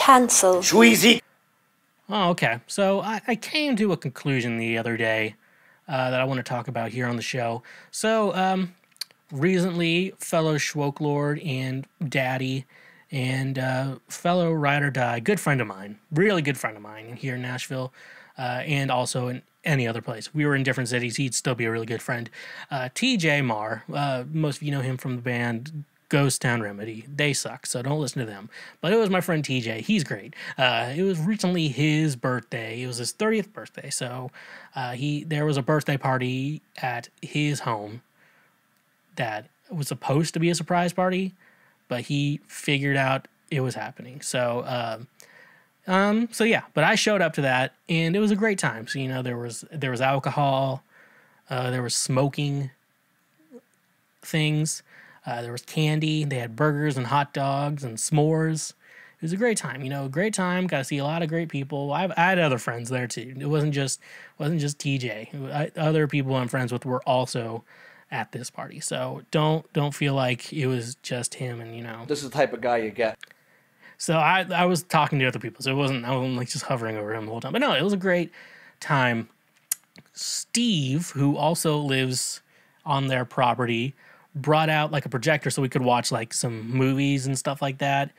Cancel. Schweezy. Oh, okay. So I came to a conclusion the other day that I want to talk about here on the show. So recently, fellow Schwoke and Daddy and fellow Ride or Die, good friend of mine, really good friend of mine here in Nashville and also in any other place. We were in different cities. He'd still be a really good friend. TJ Marr, most of you know him from the band Ghost Town Remedy. They suck, so don't listen to them. But it was my friend TJ. He's great. It was recently his birthday. It was his 30th birthday. So there was a birthday party at his home that was supposed to be a surprise party, but he figured out it was happening. So yeah, but I showed up to that and it was a great time. So, you know, there was alcohol, there was smoking things, there was candy, they had burgers and hot dogs and s'mores. It was a great time, you know, a great time. Got to see a lot of great people. I had other friends there too. It wasn't just TJ. Other people I'm friends with were also at this party. So don't feel like it was just him and, you know. This is the type of guy you get. So I was talking to other people, so I wasn't like just hovering over him the whole time. But no, it was a great time. Steve, who also lives on their property, brought out like a projector so we could watch like some movies and stuff like that.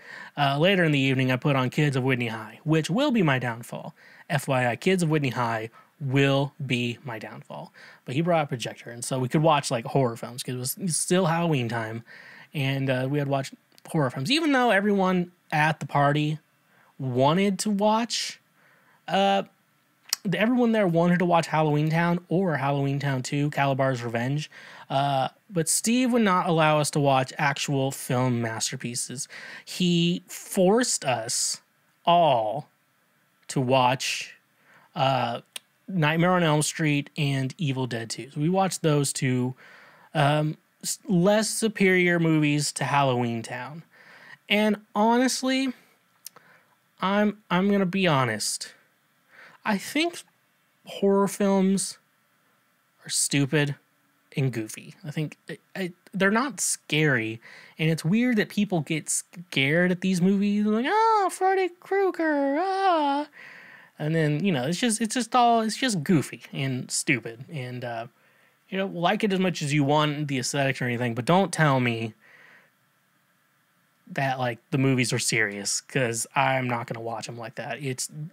Later in the evening, I put on Kids of Whitney High, which will be my downfall. FYI, Kids of Whitney High will be my downfall. But he brought a projector, and so we could watch like horror films because it was still Halloween time, and we had watched horror films. Even though everyone at the party wanted to watch, everyone there wanted to watch Halloween Town or Halloween Town 2, Calabar's Revenge, but Steve would not allow us to watch actual film masterpieces. He forced us all to watch Nightmare on Elm Street and Evil Dead 2. So we watched those two less superior movies to Halloween Town. And honestly, I'm going to be honest. I think horror films are stupid and goofy. I think they're not scary, and it's weird that people get scared at these movies. They're like, oh, Freddy Krueger, ah. And then, you know, it's just goofy and stupid. And, you know, like it as much as you want the aesthetics or anything, but don't tell me that, like, the movies are serious, because I'm not going to watch them like that.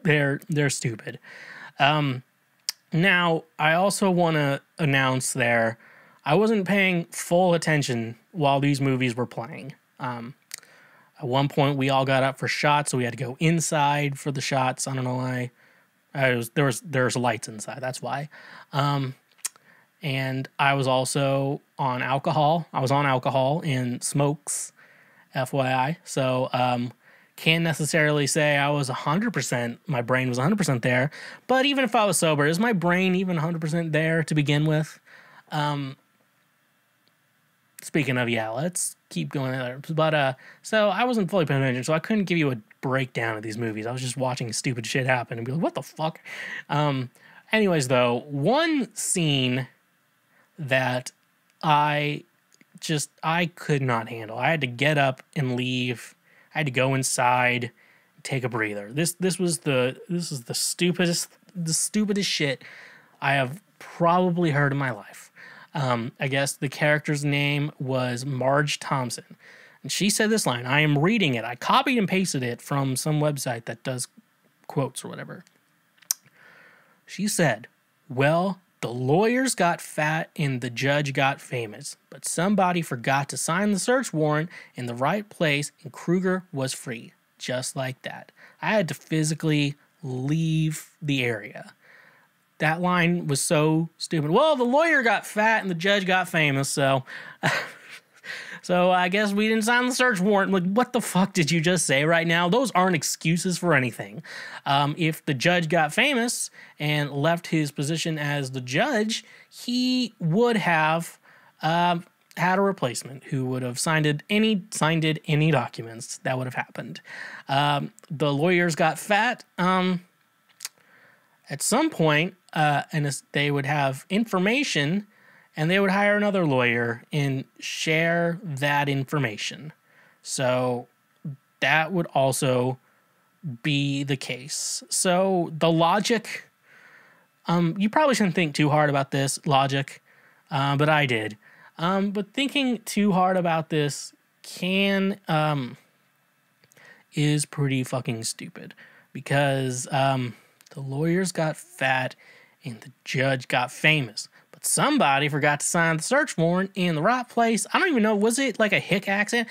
They're stupid. Now, I also want to announce there, I wasn't paying full attention while these movies were playing. At one point, we all got up for shots, so we had to go inside for the shots. I don't know why. There's lights inside. That's why. And I was also on alcohol. I was on alcohol and smokes, FYI. So can't necessarily say I was 100%. My brain was 100% there. But even if I was sober, is my brain even 100% there to begin with? Speaking of, yeah, let's keep going there. But so I wasn't fully paying attention, so I couldn't give you a breakdown of these movies. I was just watching stupid shit happen and be like, what the fuck? Anyways, though, one scene that I could not handle. I had to get up and leave. I had to go inside, take a breather. This is the stupidest shit I have probably heard in my life. I guess the character's name was Marge Thompson. And she said this line. I am reading it. I copied and pasted it from some website that does quotes or whatever. She said, well, the lawyers got fat and the judge got famous, but somebody forgot to sign the search warrant in the right place and Krueger was free. Just like that. I had to physically leave the area. That line was so stupid. Well, the lawyer got fat and the judge got famous, so so I guess we didn't sign the search warrant. Like, what the fuck did you just say right now? Those aren't excuses for anything. If the judge got famous and left his position as the judge, he would have had a replacement who would have signed any documents. That would have happened. The lawyers got fat. At some point, and they would have information, and they would hire another lawyer and share that information. So that would also be the case. So the logic, you probably shouldn't think too hard about this logic, but I did. But thinking too hard about this is pretty fucking stupid, because the lawyers got fat and the judge got famous. But somebody forgot to sign the search warrant in the right place. I don't even know, was it like a hick accent?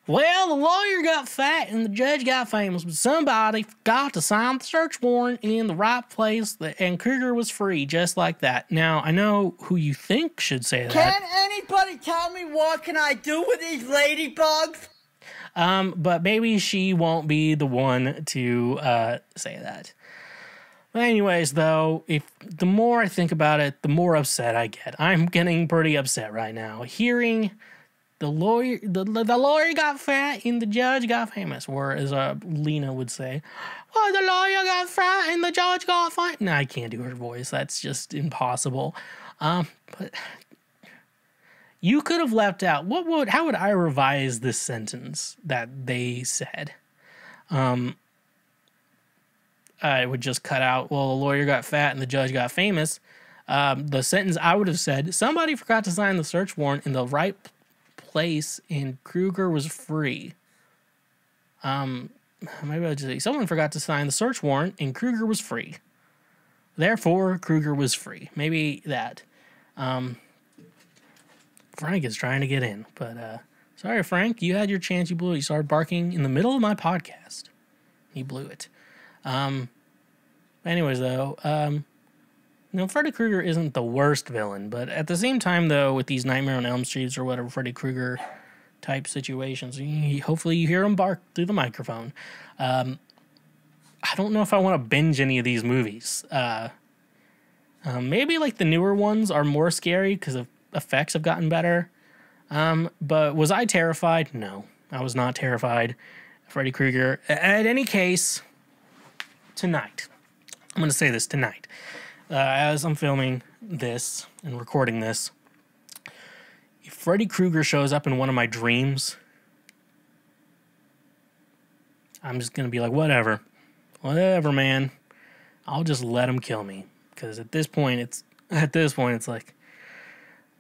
Well, the lawyer got fat and the judge got famous, but somebody forgot to sign the search warrant in the right place, and Kruger was free, just like that. Now, I know who you think should say that. Can anybody tell me what can I do with these ladybugs? But maybe she won't be the one to say that. But anyways, though, the more I think about it, the more upset I get. I'm getting pretty upset right now. Hearing the lawyer got fat and the judge got famous, or as Lena would say, well, the lawyer got fat and the judge got famous. No, I can't do her voice. That's just impossible. But you could have left out, how would I revise this sentence that they said? I would just cut out, well, the lawyer got fat and the judge got famous. The sentence I would have said, somebody forgot to sign the search warrant in the right place and Kruger was free. Maybe I'll just say, someone forgot to sign the search warrant and Kruger was free. Therefore, Kruger was free. Maybe that. Frank is trying to get in, but sorry, Frank, you had your chance, you blew it. You started barking in the middle of my podcast. You blew it. Anyways, though, Freddy Krueger isn't the worst villain, but at the same time, though, with these Nightmare on Elm Streets or whatever Freddy Krueger type situations, hopefully you hear him bark through the microphone. I don't know if I want to binge any of these movies. Maybe like the newer ones are more scary because of effects have gotten better. But was I terrified? No, I was not terrified. Freddy Krueger. At any case, tonight, I'm going to say this tonight, as I'm filming this and recording this, if Freddy Krueger shows up in one of my dreams, I'm just going to be like, whatever, man, I'll just let him kill me. Because at this point, it's like,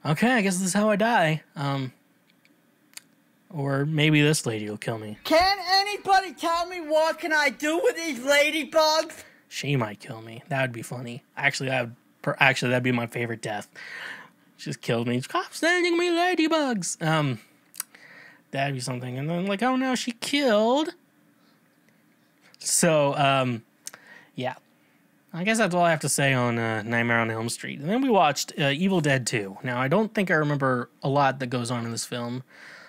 okay, I guess this is how I die. Or maybe this lady will kill me. Can anybody tell me what can I do with these ladybugs? She might kill me. That would be funny. Actually, that'd be my favorite death. She just killed me. Stop sending me ladybugs. That'd be something. And then like, oh no, she killed. So, yeah. I guess that's all I have to say on Nightmare on Elm Street. And then we watched Evil Dead 2. Now, I don't think I remember a lot that goes on in this film.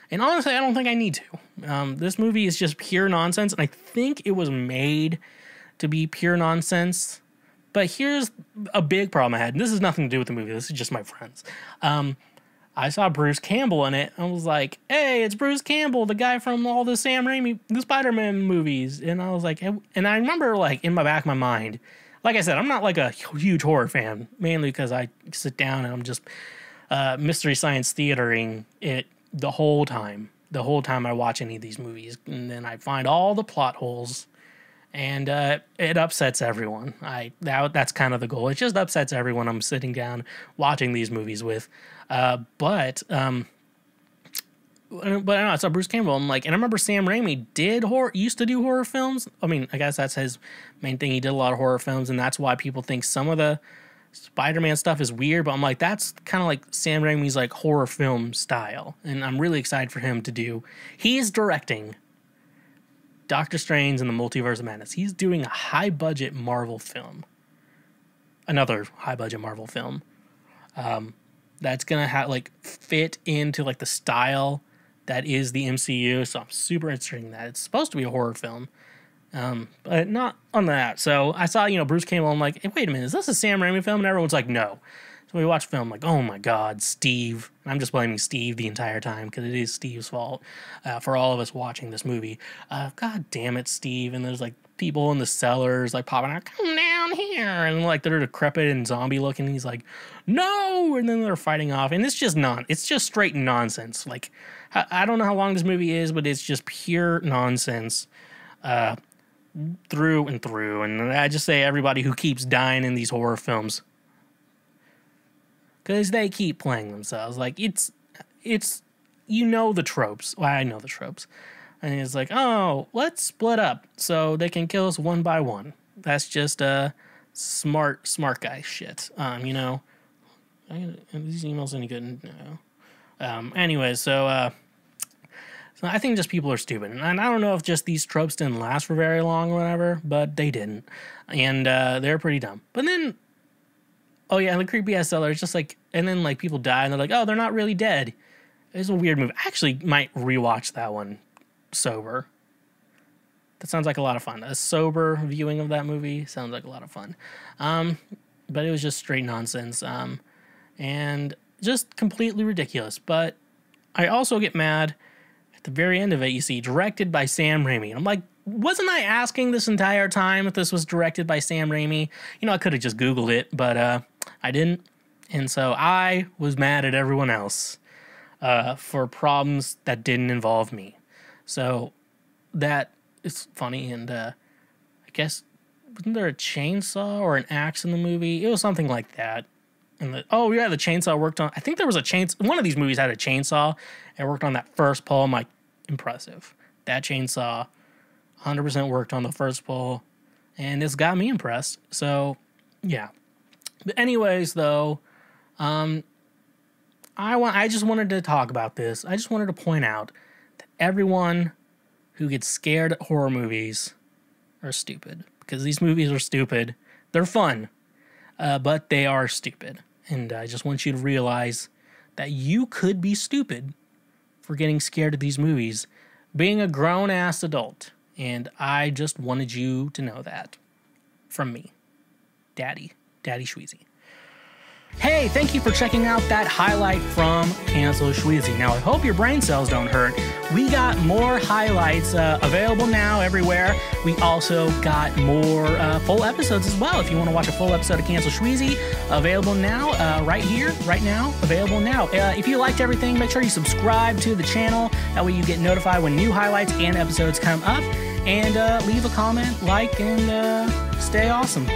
And honestly, I don't think I need to. This movie is just pure nonsense, and I think it was made to be pure nonsense. But here's a big problem I had, and this has nothing to do with the movie. This is just my friends. I saw Bruce Campbell in it. I was like, hey, it's Bruce Campbell, the guy from all the Sam Raimi, the Spider-Man movies. And I was like, and I remember like in my back of my mind, like I said, I'm not like a huge horror fan, mainly because I sit down and I'm just Mystery Science Theatering it the whole time I watch any of these movies. And then I find all the plot holes, and it upsets everyone. That's kind of the goal. It just upsets everyone I'm sitting down watching these movies with. But I don't know, I saw Bruce Campbell. I'm like, and I remember Sam Raimi used to do horror films. I mean, I guess that's his main thing. He did a lot of horror films, and that's why people think some of the Spider-Man stuff is weird. But I'm like, that's kind of like Sam Raimi's like horror film style, and I'm really excited for him to do. He's directing Doctor Strange and the Multiverse of Madness. He's doing a high-budget Marvel film, another high-budget Marvel film. That's gonna fit into like the style that is the MCU. So I'm super interested in that. It's supposed to be a horror film, but not on that. So I saw, Bruce Campbell. I'm like, hey, wait a minute, is this a Sam Raimi film? And everyone's like, no. So we watched the film, like, oh my God, Steve. And I'm just blaming Steve the entire time because it is Steve's fault for all of us watching this movie. God damn it, Steve. And there's like people in the cellars like popping out, come down here. And like they're decrepit and zombie looking. And he's like, no. And then they're fighting off. And it's just straight nonsense. Like, I don't know how long this movie is, but it's just pure nonsense. through and through. And I just say everybody who keeps dying in these horror films, because they keep playing themselves. Like, it's you know the tropes. Well, I know the tropes. And it's like, oh, let's split up so they can kill us one by one. That's just smart guy shit. You know, are these emails any good? No. Anyways, so I think just people are stupid. And I don't know if just these tropes didn't last for very long or whatever, but they didn't. And they're pretty dumb. But then, oh yeah, and the creepy ass seller is just like, and then like people die and they're like, oh, they're not really dead. It's a weird movie. I actually might rewatch that one sober. That sounds like a lot of fun. A sober viewing of that movie sounds like a lot of fun. But it was just straight nonsense. And just completely ridiculous. But I also get mad at the very end of it, you see, directed by Sam Raimi. And I'm like, wasn't I asking this entire time if this was directed by Sam Raimi? You know, I could have just Googled it, but I didn't. And so I was mad at everyone else for problems that didn't involve me. So that is funny. And I guess, wasn't there a chainsaw or an axe in the movie? It was something like that. And the chainsaw worked on, I think there was a chainsaw. One of these movies had a chainsaw and worked on that first pole. I'm like, impressive. That chainsaw 100% worked on the first pole, and it's got me impressed. So, yeah. But anyways, though, I just wanted to talk about this. I just wanted to point out that everyone who gets scared at horror movies are stupid, because these movies are stupid. They're fun, but they are stupid. And I just want you to realize that you could be stupid for getting scared of these movies, being a grown-ass adult. And I just wanted you to know that from me, Daddy Schweezy. Hey, thank you for checking out that highlight from Cancel Schweezy. Now, I hope your brain cells don't hurt. We got more highlights available now everywhere. We also got more full episodes as well. If you want to watch a full episode of Cancel Schweezy, available now, right here, right now, available now. If you liked everything, make sure you subscribe to the channel. That way you get notified when new highlights and episodes come up. And leave a comment, like, and stay awesome.